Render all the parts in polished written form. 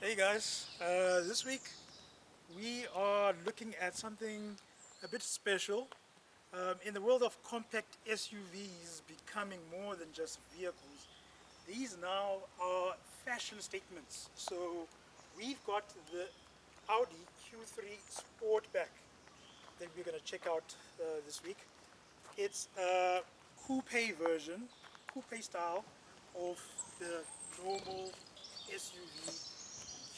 Hey guys, this week we are looking at something a bit special. In the world of compact SUVs becoming more than just vehicles, these now are fashion statements. So we've got the Audi Q3 Sportback that we're going to check out this week. It's a coupe version, coupe style of the normal SUV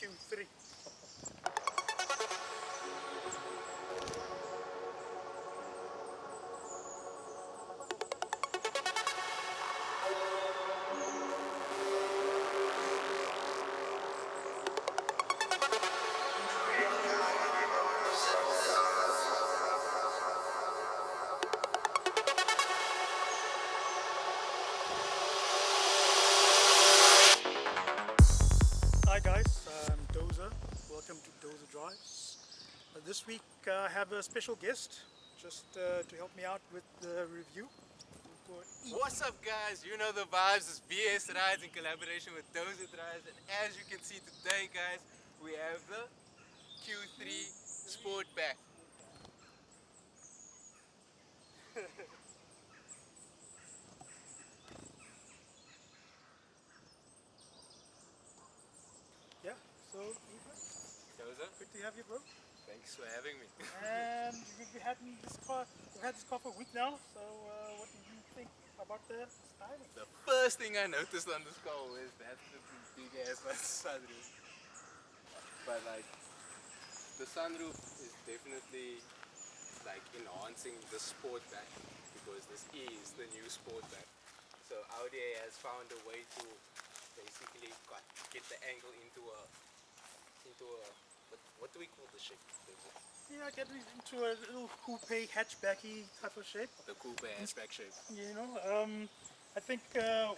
Q3. Hi guys, I'm Dozer. Welcome to Dozer Drives. This week I have a special guest just to help me out with the review. What's up guys, you know the vibes, it's VS Rides in collaboration with Dozer Drives, and as you can see today guys, we have the Q3 Sportback. Yeah, so Ethan, Dozer, good to have you, bro. thanks for having me. And we've had this car for a week now. So what do you think about the styling? The first thing I noticed on this car was that big ass sunroof. But like, the sunroof is definitely like enhancing the Sportback because this is the new Sportback. So Audi has found a way to basically get the angle into a what do we call the shape? Yeah, get into a little coupe hatchbacky type of shape. The coupe hatchback shape. You know, I think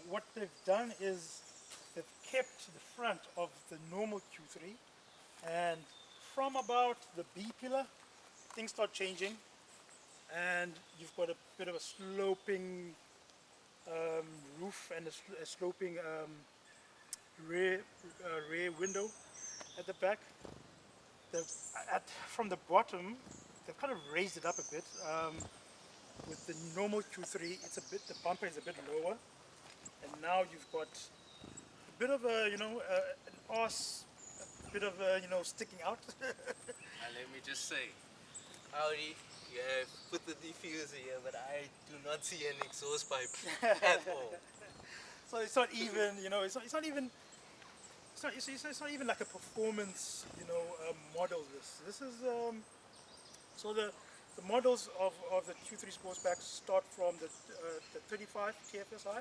what they've done is they've kept the front of the normal Q3, and from about the B pillar, things start changing, and you've got a bit of a sloping roof and a sloping rear window at the back. From the bottom, they've kind of raised it up a bit. With the normal Q3, the bumper is a bit lower, and now you've got a bit of a, an arse, a bit of a, sticking out. And let me just say, Audi, you have put the diffuser here, but I do not see an exhaust pipe at all. So it's not even, it's not even. It's not even like a performance, model. This is so the models of the Q3 Sportsback start from the 35 TFSI.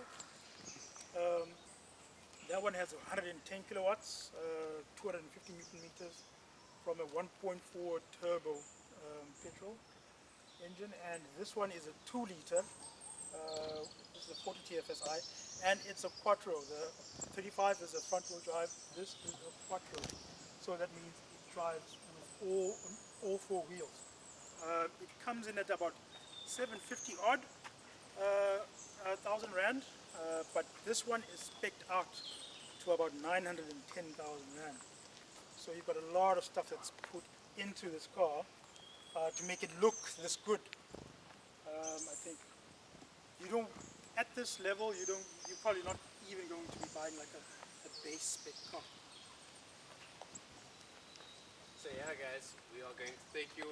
That one has 110 kilowatts, 250 newton meters, from a 1.4 turbo petrol engine, and this one is a 2 liter. This is a 40 TFSI, and it's a quattro. The 35 is a front wheel drive. This is a quattro, so that means it drives with all four wheels. It comes in at about 750 odd, 1,000 rand, but this one is spec'd out to about 910,000 rand. So you've got a lot of stuff that's put into this car to make it look this good. I think you don't, at this level, you're probably not even going to be buying like a base spec car. So yeah guys, we are going to take you,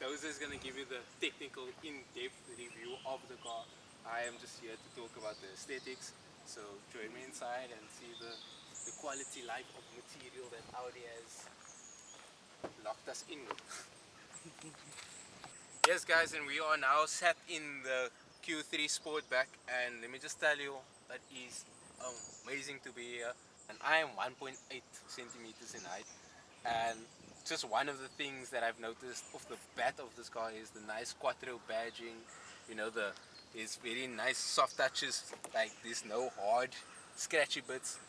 Dozer is going to give you the technical in-depth review of the car. I am just here to talk about the aesthetics, so join me inside and see the quality life of material that Audi has locked us in with. Yes guys, and we are now sat in the Q3 Sportback, and let me just tell you, that is amazing to be here. And I am 1.8 centimeters in height, and just one of the things that I've noticed off the bat of this car is the nice quattro badging. There's very nice soft touches, like there's no hard scratchy bits.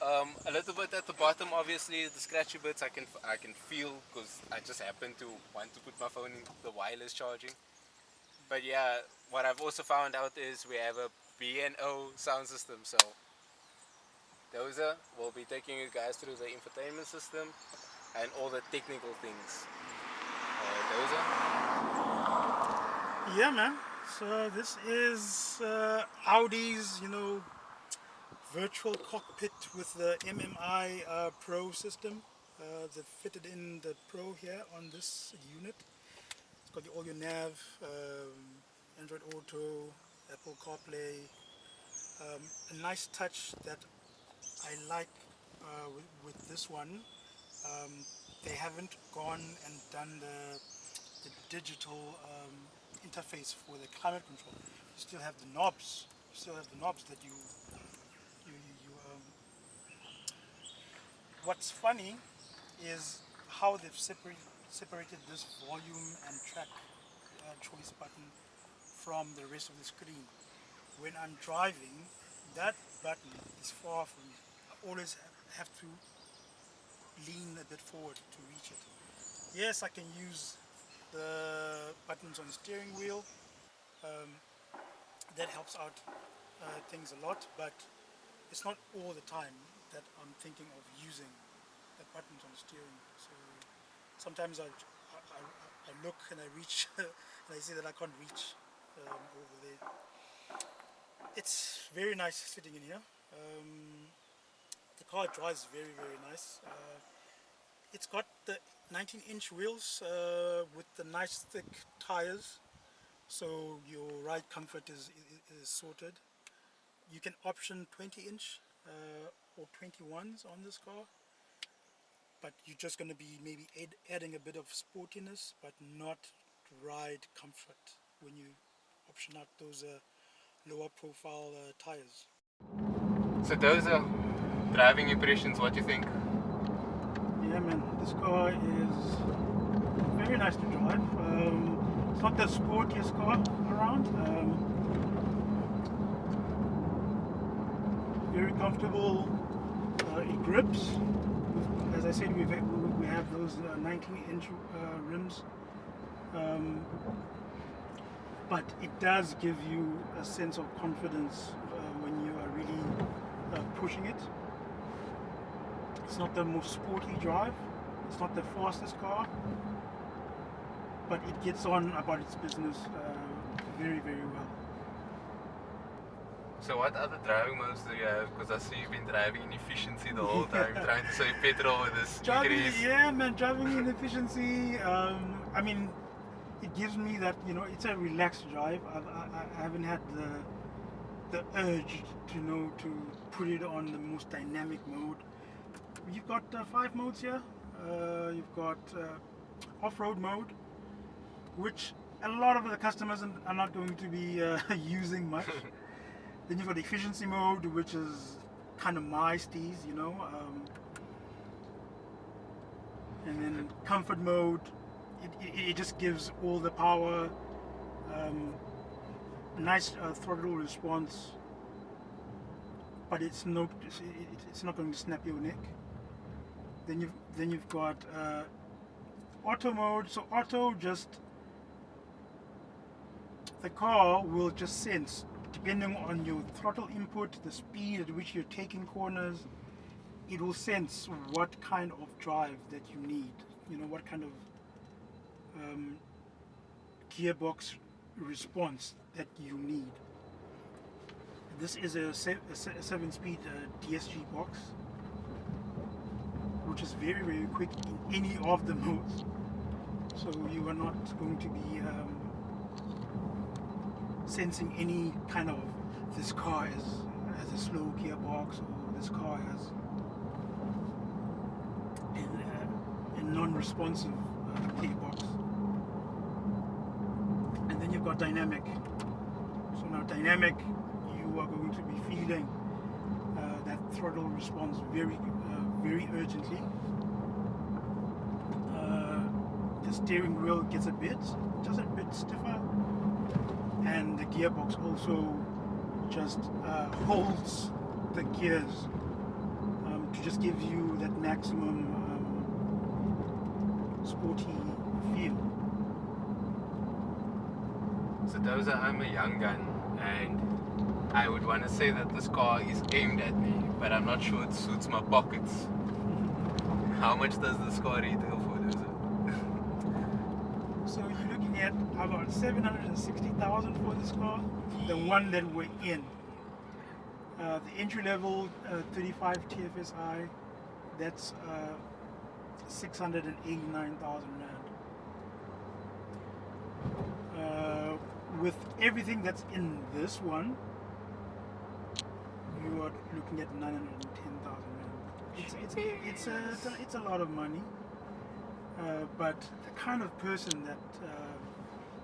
A little bit at the bottom, obviously the scratchy bits I can feel because I just happen to want to put my phone in the wireless charging. But yeah, what I've also found out is we have a B&O sound system, so Dozer will be taking you guys through the infotainment system and all the technical things. Dozer? Yeah, man. So this is Audi's, virtual cockpit with the MMI Pro system. They've fitted in the Pro here on this unit. It's got all your nav, Android Auto, Apple CarPlay. A nice touch that I like with this one. They haven't gone and done the digital interface for the climate control. You still have the knobs. You still have the knobs that you. What's funny is how they've separated this volume and track choice button from the rest of the screen. When I'm driving, that button is far from me. I always have to lean a bit forward to reach it. Yes, I can use the buttons on the steering wheel. That helps out things a lot, but it's not all the time that I'm thinking of using the buttons on the steering. So sometimes I look and I reach and I see that I can't reach over there. It's very nice sitting in here. The car drives very, very nice. It's got the 19-inch wheels with the nice thick tires, so your ride comfort is sorted. You can option 20-inch or 21s on this car, but you're just going to be maybe adding a bit of sportiness, but not ride comfort when you option out those lower profile tires. So those are driving impressions, what do you think? Yeah, man, this car is very nice to drive. It's not the sportiest car around. Very comfortable. It grips. As I said, we have those 19-inch rims, but it does give you a sense of confidence when you are really pushing it. It's not the most sporty drive. It's not the fastest car, but it gets on about its business very, very well. So what other driving modes do you have? Because I see you've been driving in efficiency the whole time, trying to save petrol with this increase. Yeah, man, driving in efficiency. I mean, it gives me that, it's a relaxed drive. I haven't had the urge to put it on the most dynamic mode. You've got 5 modes here. You've got off-road mode, which a lot of the customers are not going to be using much. Then you've got efficiency mode, which is kind of my steez, and then comfort mode, it just gives all the power, nice throttle response, but it's not going to snap your neck. Then you've got auto mode. So auto, just the car will just sense, depending on your throttle input, the speed at which you're taking corners, it will sense what kind of drive that you need, what kind of gearbox response that you need. This is a 7-speed DSG box, which is very, very quick in any of the modes. So you are not going to be sensing any kind of, this car has a slow gearbox, or this car has a non-responsive gearbox. And then you've got dynamic. So now dynamic, you are going to be feeling that throttle response very, very urgently. The steering wheel gets just a bit stiffer, and the gearbox also just holds the gears to just give you that maximum sporty feel. So Dozer, I'm a young gun, and I would want to say that this car is aimed at me, but I'm not sure it suits my pockets. How much does this car retail for, Dozer? So you're looking at about 760,000 for this car, the one that we're in. The entry level 35 TFSI, that's 689,000 rand. With everything that's in this one, you are looking at 910,000 rand. It's a lot of money, but the kind of person that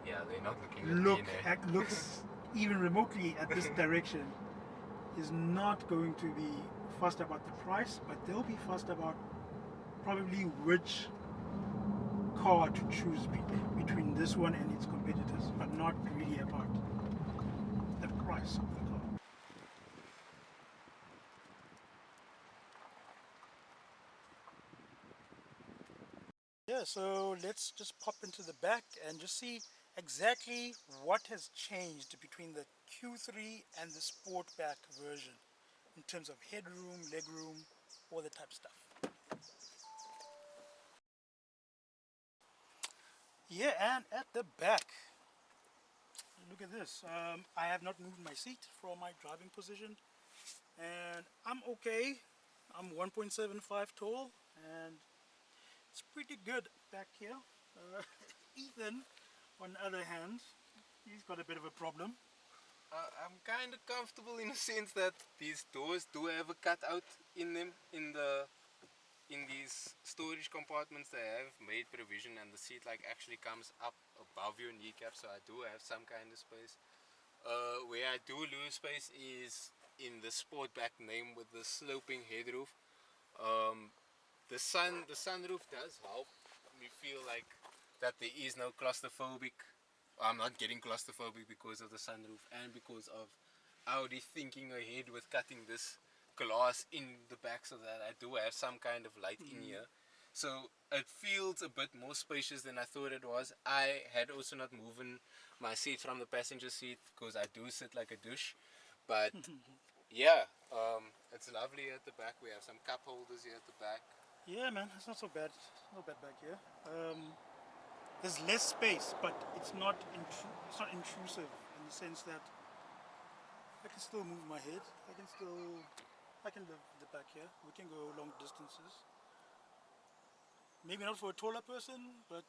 Yeah, they're not looking at me, eh? looks even remotely at this direction is not going to be fussed about the price, but they'll be fussed about probably which car to choose between this one and its competitors, but not really about the price of the car. Yeah, so let's just pop into the back and just see exactly what has changed between the Q3 and the Sportback version in terms of headroom, legroom, all the type of stuff. Yeah, and at the back, look at this. I have not moved my seat from my driving position, and I'm okay. I'm 1.75 tall, and it's pretty good back here. Ethan, on the other hand, he's got a bit of a problem. I'm kind of comfortable in the sense that these doors do have a cutout in them. In these storage compartments, they have made provision, and the seat like actually comes up above your kneecap, so I do have some kind of space. Where I do lose space is in the Sportback name with the sloping head roof. The sunroof does help me feel like that there is no claustrophobic. I'm not getting claustrophobic because of the sunroof and because of Audi thinking ahead with cutting this glass in the back so that I do have some kind of light in here. So it feels a bit more spacious than I thought it was. I had also not moved my seat from the passenger seat because I do sit like a douche. But yeah, it's lovely at the back. We have some cup holders here at the back. Yeah, man, it's not so bad. Not bad back here. There's less space, but it's not intrusive in the sense that I can still move my head. I can live the back here. We can go long distances. Maybe not for a taller person, but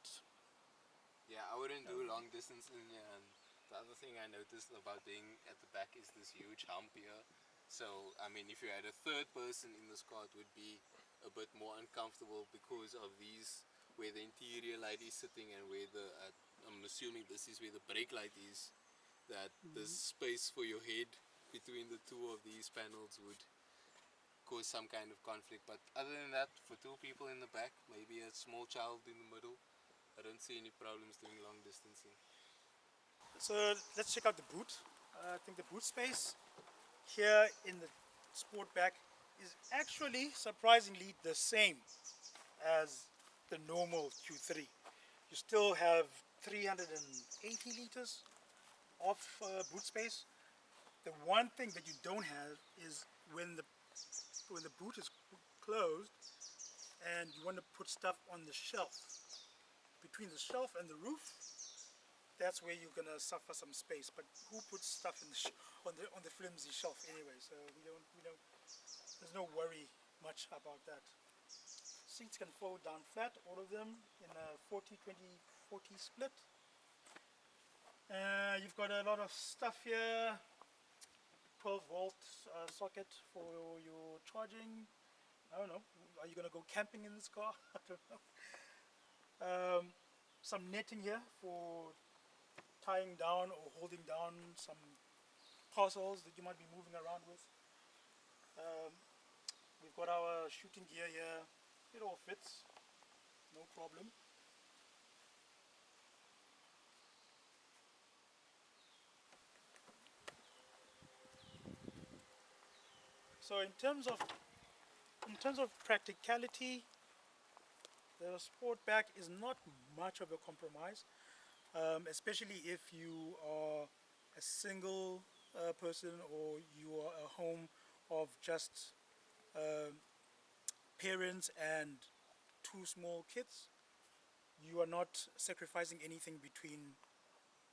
Yeah, I wouldn't do long distance in here. And the other thing I noticed about being at the back is this huge hump here. So, I mean, if you had a third person in this car, it would be a bit more uncomfortable because of these, where the interior light is sitting and where the, I'm assuming this is where the brake light is, that the space for your head between the two of these panels would cause some kind of conflict. But other than that, for two people in the back, maybe a small child in the middle, I don't see any problems doing long distancing. so let's check out the boot. I think the boot space here in the Sportback is actually surprisingly the same as the normal Q3. You still have 380 liters of boot space. The one thing that you don't have is when the boot is closed and you want to put stuff on the shelf. Between the shelf and the roof, that's where you're gonna suffer some space. But who puts stuff in on the flimsy shelf anyway? So we don't. There's no worry much about that. Seats can fold down flat, all of them in a 40-20-40 split. You've got a lot of stuff here. 12-volt socket for your charging. I don't know. Are you gonna go camping in this car? I don't know. Some netting here for tying down or holding down some parcels that you might be moving around with. We've got our shooting gear here. It all fits, no problem. So in terms of practicality, the Sportback is not much of a compromise, especially if you are a single person, or you are a home of just parents and two small kids, you are not sacrificing anything between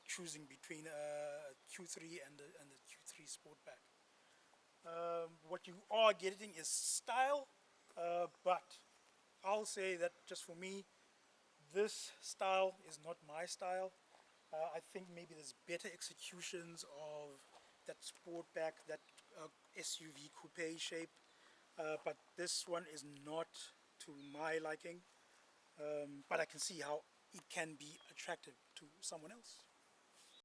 choosing between a Q3 and the Q3 Sportback. What you are getting is style, but I'll say that just for me, this style is not my style. I think maybe there's better executions of that Sportback, that SUV coupe shape, but this one is not to my liking. But I can see how it can be attractive to someone else.